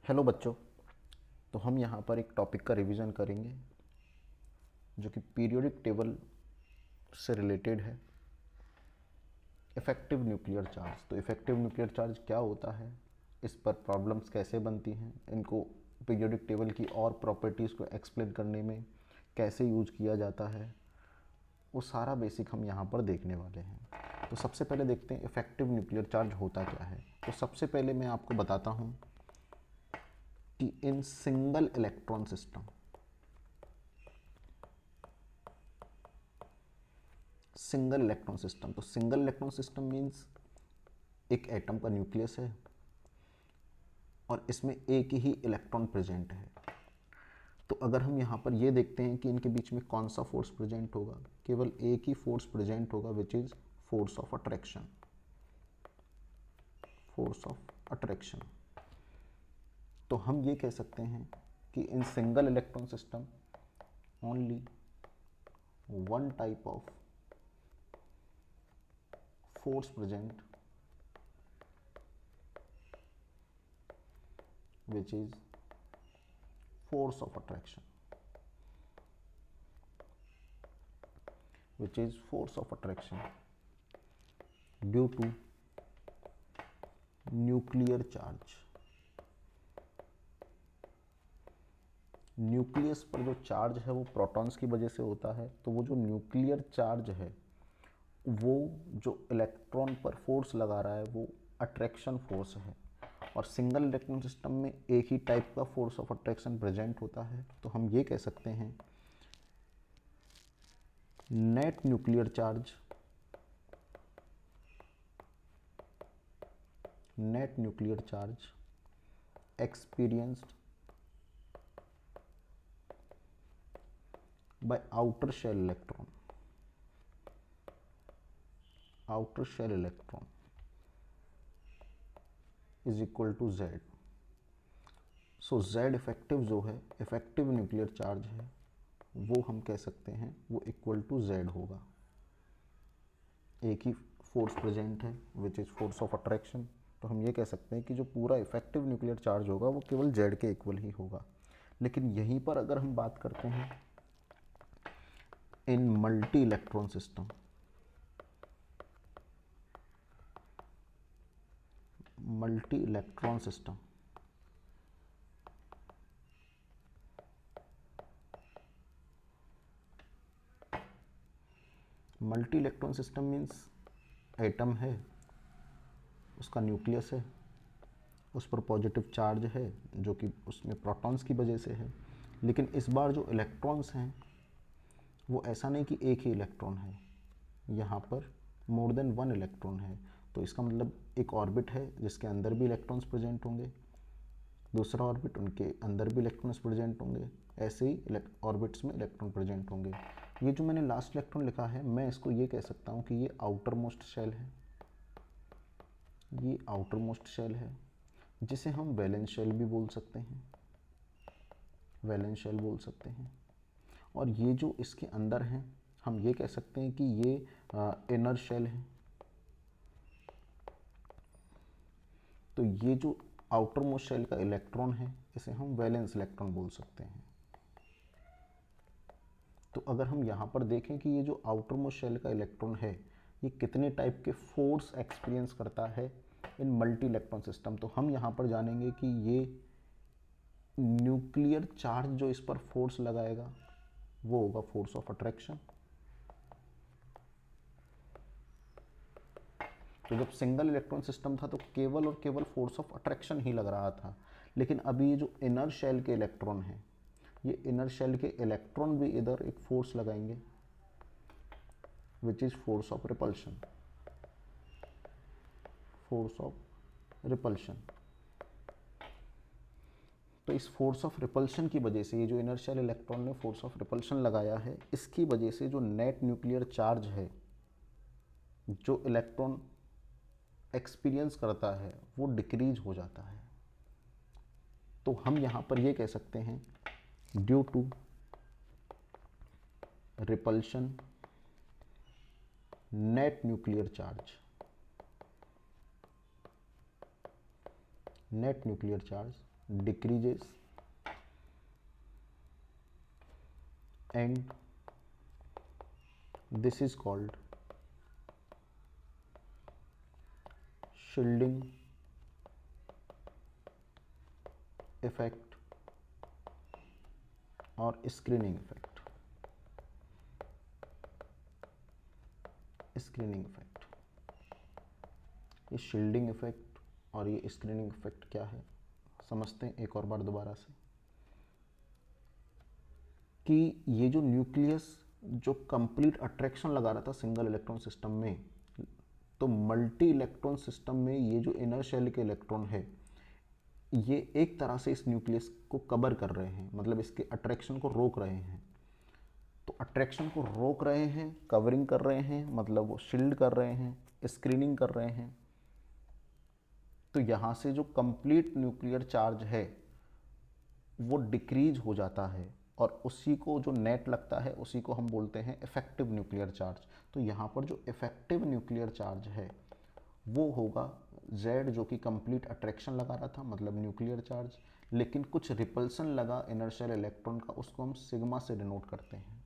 Hello बच्चों। तो हम यहाँ पर एक टॉपिक का रिवीजन करेंगे जो कि पीरियोडिक टेबल से रिलेटेड है। Effective nuclear charge. तो इफ़ेक्टिव न्यूक्लियर चार्ज क्या होता है, इस पर प्रॉब्लम्स कैसे बनती हैं, इनको पीरियोडिक टेबल की और प्रॉपर्टीज़ को एक्सप्लेन करने में कैसे यूज किया जाता है, वो सारा बेसिक हम यहाँ पर देखने वाले हैं। तो सबसे पहले देखते हैं इफ़ेक्टिव न्यूक्लियर चार्ज होता क्या है। तो सबसे पहले मैं आपको बताता हूँ कि in single electron system, single electron system, तो सिंगल इलेक्ट्रॉन सिस्टम मीन्स एक एटम का न्यूक्लियस है और इसमें एक ही इलेक्ट्रॉन प्रेजेंट है। तो अगर हम यहाँ पर ये देखते हैं कि इनके बीच में कौन सा फोर्स प्रेजेंट होगा, केवल एक ही फोर्स प्रेजेंट होगा, which is force of attraction. Force of attraction. तो हम ये कह सकते हैं कि in single electron system only one type of force present which is force of attraction, which is force of attraction due to nuclear charge। Nucleus पर जो charge है वो प्रोटॉन्स की वजह से होता है। तो वो जो न्यूक्लियर चार्ज है वो जो इलेक्ट्रॉन पर फोर्स लगा रहा है वो अट्रैक्शन फोर्स है। और सिंगल इलेक्ट्रॉन सिस्टम में एक ही टाइप का फोर्स ऑफ अट्रैक्शन प्रेजेंट होता है। तो हम ये कह सकते हैं net nuclear charge, net nuclear charge experienced by outer shell electron, outer shell electron is equal to Z. So Z effective जो है, इफेक्टिव न्यूक्लियर चार्ज है, वो हम कह सकते हैं वो इक्वल टू जेड होगा। एक ही फोर्स प्रेजेंट है which is force of attraction. तो हम ये कह सकते हैं कि जो पूरा इफेक्टिव न्यूक्लियर चार्ज होगा वो केवल जेड के इक्वल ही होगा। लेकिन यहीं पर अगर हम बात करते हैं इन multi electron system, multi electron system, multi electron system means atom है, उसका न्यूक्लियस है, उस पर पॉजिटिव चार्ज है जो कि उसमें प्रोटॉन्स की वजह से है। लेकिन इस बार जो इलेक्ट्रॉन्स हैं वो ऐसा नहीं कि एक ही इलेक्ट्रॉन है, यहाँ पर मोर देन वन इलेक्ट्रॉन है। तो इसका मतलब एक ऑर्बिट है जिसके अंदर भी इलेक्ट्रॉन्स प्रेजेंट होंगे, दूसरा ऑर्बिट उनके अंदर भी इलेक्ट्रॉन्स प्रेजेंट होंगे, ऐसे ही ऑर्बिट्स में इलेक्ट्रॉन प्रेजेंट होंगे। ये जो मैंने लास्ट इलेक्ट्रॉन लिखा है, मैं इसको ये कह सकता हूँ कि ये आउटर मोस्ट शेल है, ये आउटर मोस्ट शेल है, जिसे हम वैलेंस शेल भी बोल सकते हैं, वैलेंस शेल बोल सकते हैं। और ये जो इसके अंदर हैं हम ये कह सकते हैं कि ये इनर शेल है। तो ये जो आउटर मोस्ट शेल का इलेक्ट्रॉन है इसे हम वैलेंस इलेक्ट्रॉन बोल सकते हैं। तो अगर हम यहाँ पर देखें कि ये जो आउटर मोस्ट शेल का इलेक्ट्रॉन है ये कितने टाइप के फोर्स एक्सपीरियंस करता है इन मल्टी इलेक्ट्रॉन सिस्टम, तो हम यहाँ पर जानेंगे कि ये न्यूक्लियर चार्ज जो इस पर फोर्स लगाएगा वो होगा फोर्स ऑफ अट्रैक्शन। तो जब सिंगल इलेक्ट्रॉन सिस्टम था तो केवल और केवल फोर्स ऑफ अट्रैक्शन ही लग रहा था। लेकिन अभी ये जो इनर शेल के इलेक्ट्रॉन हैं, ये इनर शेल के इलेक्ट्रॉन भी इधर एक फोर्स लगाएंगे which is force of repulsion, force of repulsion. तो इस फोर्स ऑफ रिपल्शन की वजह से ये जो इनर शेल इलेक्ट्रॉन ने फोर्स ऑफ रिपल्शन लगाया है, इसकी वजह से जो नेट न्यूक्लियर चार्ज है जो इलेक्ट्रॉन एक्सपीरियंस करता है वो डिक्रीज हो जाता है। तो हम यहाँ पर ये कह सकते हैं due to repulsion net nuclear charge, net nuclear charge decreases and this is called shielding effect और स्क्रीनिंग इफेक्ट। स्क्रीनिंग इफेक्ट, ये शील्डिंग इफेक्ट और ये स्क्रीनिंग इफेक्ट क्या है समझते हैं एक और बार दोबारा से, कि ये जो न्यूक्लियस जो कंप्लीट अट्रैक्शन लगा रहा था सिंगल इलेक्ट्रॉन सिस्टम में, तो मल्टी इलेक्ट्रॉन सिस्टम में ये जो इनर शेल के इलेक्ट्रॉन है ये एक तरह से इस न्यूक्लियस को कवर कर रहे हैं, मतलब इसके अट्रैक्शन को रोक रहे हैं। तो अट्रैक्शन को रोक रहे हैं, कवरिंग कर रहे हैं, मतलब वो शील्ड कर रहे हैं, स्क्रीनिंग कर रहे हैं। तो यहाँ से जो कंप्लीट न्यूक्लियर चार्ज है वो डिक्रीज हो जाता है और उसी को जो नेट लगता है उसी को हम बोलते हैं इफेक्टिव न्यूक्लियर चार्ज। तो यहाँ पर जो इफेक्टिव न्यूक्लियर चार्ज है वो होगा Z, जो कि कंप्लीट अट्रैक्शन लगा रहा था मतलब न्यूक्लियर चार्ज, लेकिन कुछ रिपल्सन लगा इनर्शियल इलेक्ट्रॉन का, उसको हम सिग्मा से डिनोट करते हैं।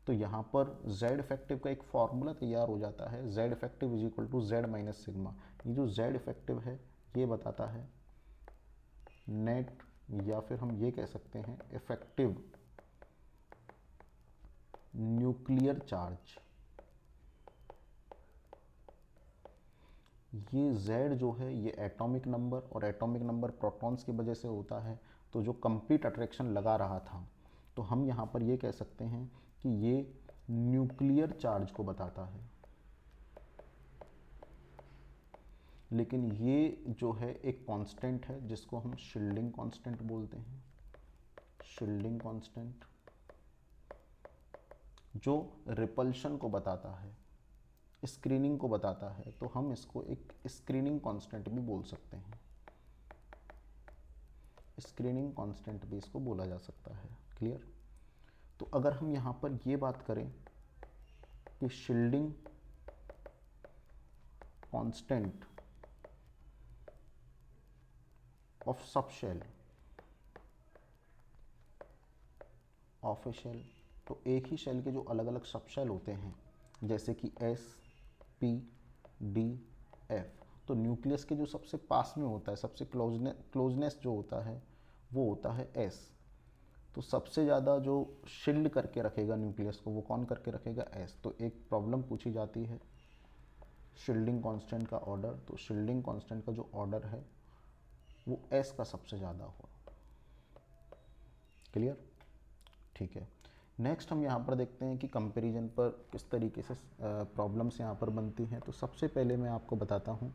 तो यहाँ पर Z इफेक्टिव का एक फॉर्मूला तैयार हो जाता है, Z effective is equal to Z minus sigma. ये जो Z इफेक्टिव है ये बताता है नेट, या फिर हम ये कह सकते हैं इफेक्टिव न्यूक्लियर चार्ज। ये Z जो है ये एटॉमिक नंबर, और एटॉमिक नंबर प्रोटॉन्स की वजह से होता है। तो जो कंप्लीट अट्रैक्शन लगा रहा था, तो हम यहाँ पर ये कह सकते हैं कि ये न्यूक्लियर चार्ज को बताता है। लेकिन ये जो है एक कांस्टेंट है जिसको हम शील्डिंग कांस्टेंट बोलते हैं। शील्डिंग कांस्टेंट जो रिपल्शन को बताता है, स्क्रीनिंग को बताता है, तो हम इसको एक स्क्रीनिंग कांस्टेंट भी बोल सकते हैं। स्क्रीनिंग कांस्टेंट भी इसको बोला जा सकता है। क्लियर? तो अगर हम यहाँ पर ये बात करें कि shielding constant of subshell of a shell, तो एक ही शेल के जो अलग अलग सब शेल होते हैं जैसे कि S, P, D, F, तो न्यूक्लियस के जो सबसे पास में होता है, सबसे क्लोजनेस जो होता है वो होता है S। तो सबसे ज़्यादा जो शील्ड करके रखेगा न्यूक्लियस को वो कौन करके रखेगा? S। तो एक प्रॉब्लम पूछी जाती है शील्डिंग कांस्टेंट का ऑर्डर, तो शील्डिंग कांस्टेंट का जो ऑर्डर है वो S का सबसे ज़्यादा हो। क्लियर? ठीक है। नेक्स्ट हम यहाँ पर देखते हैं कि कंपैरिजन पर किस तरीके से प्रॉब्लम्स यहाँ पर बनती हैं। तो सबसे पहले मैं आपको बताता हूँ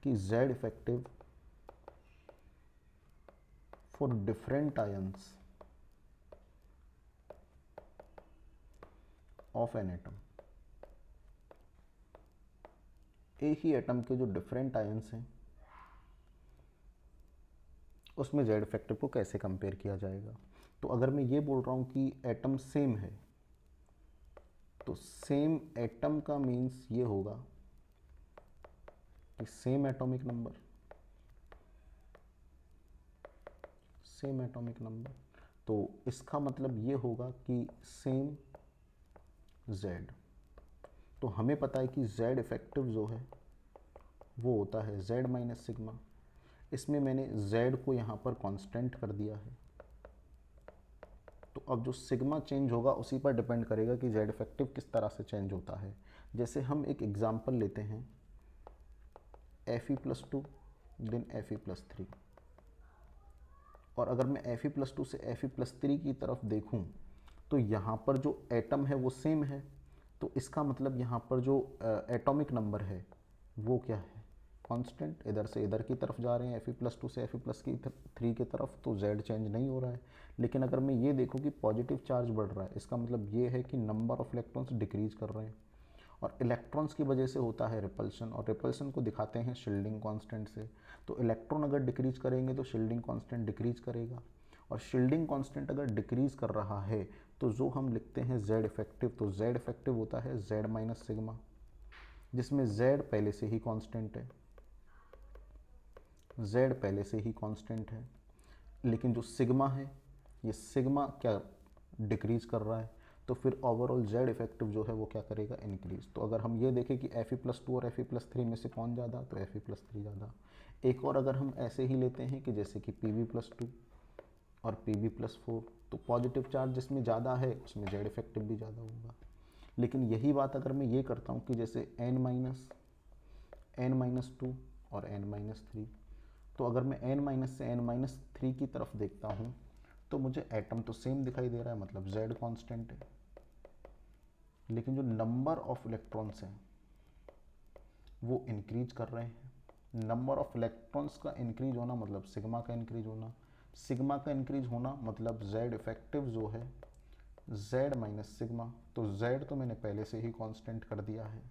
कि Z effective for different ions of an atom, एक ही एटम के जो डिफरेंट आयंस हैं उसमें Z इफेक्टिव को कैसे कंपेयर किया जाएगा। तो अगर मैं ये बोल रहा हूँ कि एटम सेम है, तो सेम एटम का मीन्स ये होगा कि same atomic number, same atomic number. तो इसका मतलब ये होगा कि सेम Z। तो हमें पता है कि Z इफेक्टिव जो है वो होता है Z माइनस सिग्मा। इसमें मैंने Z को यहाँ पर कांस्टेंट कर दिया है। तो अब जो सिग्मा चेंज होगा उसी पर डिपेंड करेगा कि Z इफेक्टिव किस तरह से चेंज होता है। जैसे हम एक एग्जांपल लेते हैं Fe+2 देन Fe+3, और अगर मैं Fe+2 से Fe+3 की तरफ देखूं तो यहाँ पर जो एटम है वो सेम है। तो इसका मतलब यहाँ पर जो एटॉमिक नंबर है वो क्या है? कांस्टेंट। इधर से इधर की तरफ जा रहे हैं Fe+2 से Fe+3 की तरफ, तो Z चेंज नहीं हो रहा है। लेकिन अगर मैं ये देखूं कि पॉजिटिव चार्ज बढ़ रहा है, इसका मतलब ये है कि नंबर ऑफ इलेक्ट्रॉन्स डिक्रीज कर रहे हैं, और इलेक्ट्रॉन्स की वजह से होता है रिपल्शन, और रिपल्शन को दिखाते हैं शील्डिंग कांस्टेंट से। तो इलेक्ट्रॉन अगर डिक्रीज करेंगे तो शील्डिंग कांस्टेंट डिक्रीज करेगा, और शील्डिंग कांस्टेंट अगर डिक्रीज कर रहा है तो जो हम लिखते हैं Z इफेक्टिव, तो Z इफेक्टिव होता है Z माइनस सिग्मा, जिसमें Z पहले से ही कांस्टेंट है। z पहले से ही कांस्टेंट है, लेकिन जो सिग्मा है ये सिग्मा क्या डिक्रीज कर रहा है, तो फिर ओवरऑल z इफेक्टिव जो है वो क्या करेगा, इंक्रीज। तो अगर हम ये देखें कि Fe+2 और Fe+3 में से कौन ज़्यादा, तो Fe+3 ज़्यादा। एक और अगर हम ऐसे ही लेते हैं कि जैसे कि Pb+2 और Pb+4, तो पॉजिटिव चार्ज जिसमें ज़्यादा है उसमें z इफेक्टिव भी ज़्यादा होगा। लेकिन यही बात अगर मैं ये करता हूँ कि जैसे n-2 और n-3, तो अगर मैं n- से n-3 की तरफ देखता हूँ तो मुझे एटम तो सेम दिखाई दे रहा है, मतलब z कांस्टेंट है, लेकिन जो नंबर ऑफ इलेक्ट्रॉन्स हैं वो इंक्रीज कर रहे हैं। नंबर ऑफ इलेक्ट्रॉन्स का इंक्रीज होना मतलब सिग्मा का इंक्रीज होना, सिग्मा का इंक्रीज होना मतलब z इफेक्टिव जो है z माइनस सिग्मा, तो z तो मैंने पहले से ही कांस्टेंट कर दिया है,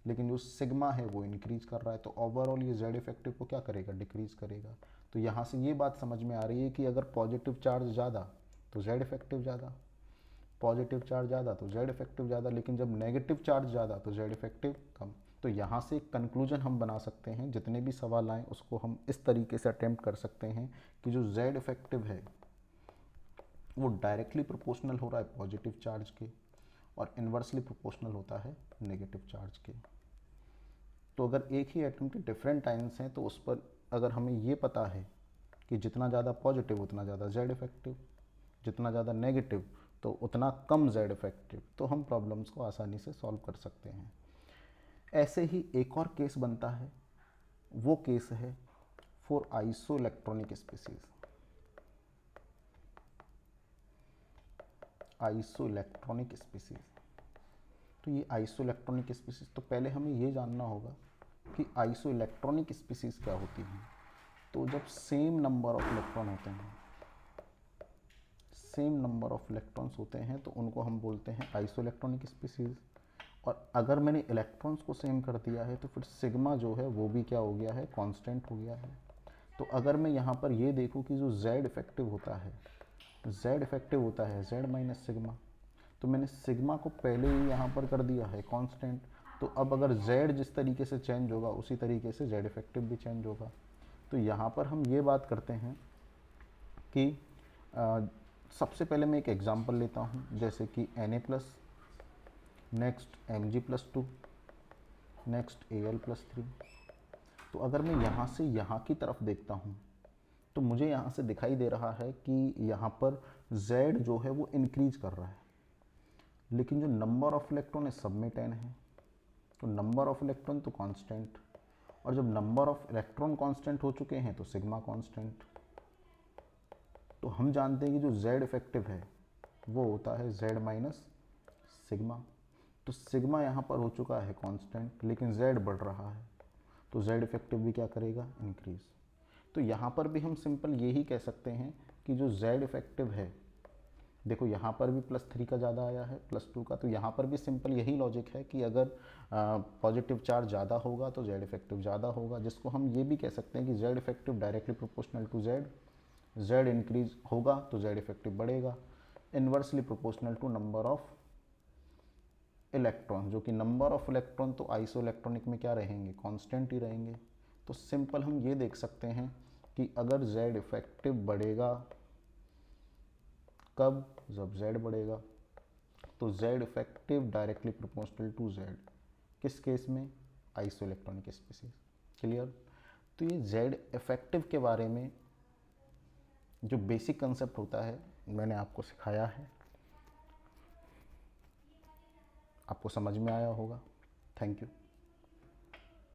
लेकिन जो सिग्मा है वो इंक्रीज कर रहा है, तो ओवरऑल ये z इफेक्टिव को क्या करेगा, डिक्रीज करेगा। तो यहाँ से ये बात समझ में आ रही है कि अगर पॉजिटिव चार्ज ज़्यादा तो z इफेक्टिव ज़्यादा, पॉजिटिव चार्ज ज़्यादा तो z इफेक्टिव ज़्यादा, लेकिन जब नेगेटिव चार्ज ज़्यादा तो z इफेक्टिव कम। तो यहाँ से एक कंक्लूजन हम बना सकते हैं, जितने भी सवाल आएँ उसको हम इस तरीके से अटेम्प्ट कर सकते हैं कि जो z इफेक्टिव है वो डायरेक्टली प्रोपोर्शनल हो रहा है पॉजिटिव चार्ज के और इन्वर्सली प्रोपोर्शनल होता है नेगेटिव चार्ज के। तो अगर एक ही एटम के डिफरेंट आयंस हैं तो उस पर अगर हमें ये पता है कि जितना ज़्यादा पॉजिटिव उतना ज़्यादा z इफेक्टिव, जितना ज़्यादा नेगेटिव तो उतना कम z इफेक्टिव, तो हम प्रॉब्लम्स को आसानी से सॉल्व कर सकते हैं। ऐसे ही एक और केस बनता है, वो केस है for isoelectronic species. Isoelectronic species, तो ये आइसोइलेक्ट्रॉनिक स्पीसीज, तो पहले हमें ये जानना होगा कि आइसोइलेक्ट्रॉनिक स्पीसीज क्या होती हैं। तो जब सेम नंबर ऑफ इलेक्ट्रॉन होते हैं, सेम नंबर ऑफ इलेक्ट्रॉन्स होते हैं तो उनको हम बोलते हैं आइसोइलेक्ट्रॉनिक स्पीसीज। और अगर मैंने इलेक्ट्रॉन्स को सेम कर दिया है तो फिर सिग्मा जो है वो भी क्या हो गया है, कांस्टेंट हो गया है। तो अगर मैं यहाँ पर ये देखूँ कि जो z इफेक्टिव होता है, z इफेक्टिव होता है z माइनस सिग्मा, तो मैंने सिग्मा को पहले ही यहाँ पर कर दिया है कांस्टेंट, तो अब अगर z जिस तरीके से चेंज होगा उसी तरीके से z इफेक्टिव भी चेंज होगा। तो यहाँ पर हम ये बात करते हैं कि सबसे पहले मैं एक एग्जांपल लेता हूँ, जैसे कि Na+, next Mg+2, next Al+3। तो अगर मैं यहाँ से यहाँ की तरफ देखता हूँ तो मुझे यहाँ से दिखाई दे रहा है कि यहाँ पर Z जो है वो इंक्रीज कर रहा है, लेकिन जो नंबर ऑफ इलेक्ट्रॉन है सब में 10 है, तो नंबर ऑफ इलेक्ट्रॉन तो कांस्टेंट, और जब नंबर ऑफ इलेक्ट्रॉन कांस्टेंट हो चुके हैं तो सिग्मा कांस्टेंट। तो हम जानते हैं कि जो Z इफेक्टिव है वो होता है Z माइनस सिग्मा। तो सिग्मा यहाँ पर हो चुका है कांस्टेंट, लेकिन Z बढ़ रहा है, तो Z इफेक्टिव भी क्या करेगा, इंक्रीज। तो यहाँ पर भी हम सिंपल यही कह सकते हैं कि जो Z इफेक्टिव है, देखो यहाँ पर भी +3 का ज़्यादा आया है +2 का, तो यहाँ पर भी सिंपल यही लॉजिक है कि अगर पॉजिटिव चार्ज ज़्यादा होगा तो Z इफेक्टिव ज़्यादा होगा, जिसको हम ये भी कह सकते हैं कि Z effective directly proportional to Z, Z increase होगा तो Z इफेक्टिव बढ़ेगा, inversely proportional to number of electron, जो कि नंबर ऑफ इलेक्ट्रॉन तो आइसोइलेक्ट्रॉनिक में क्या रहेंगे, कांस्टेंट ही रहेंगे। तो सिंपल हम ये देख सकते हैं कि अगर Z इफेक्टिव बढ़ेगा, कब, जब Z बढ़ेगा, तो Z effective directly proportional to Z, किस केस में, आइसोइलेक्ट्रॉनिक स्पीसीज। क्लियर। तो ये Z इफेक्टिव के बारे में जो बेसिक कंसेप्ट होता है मैंने आपको सिखाया है, आपको समझ में आया होगा। Thank you.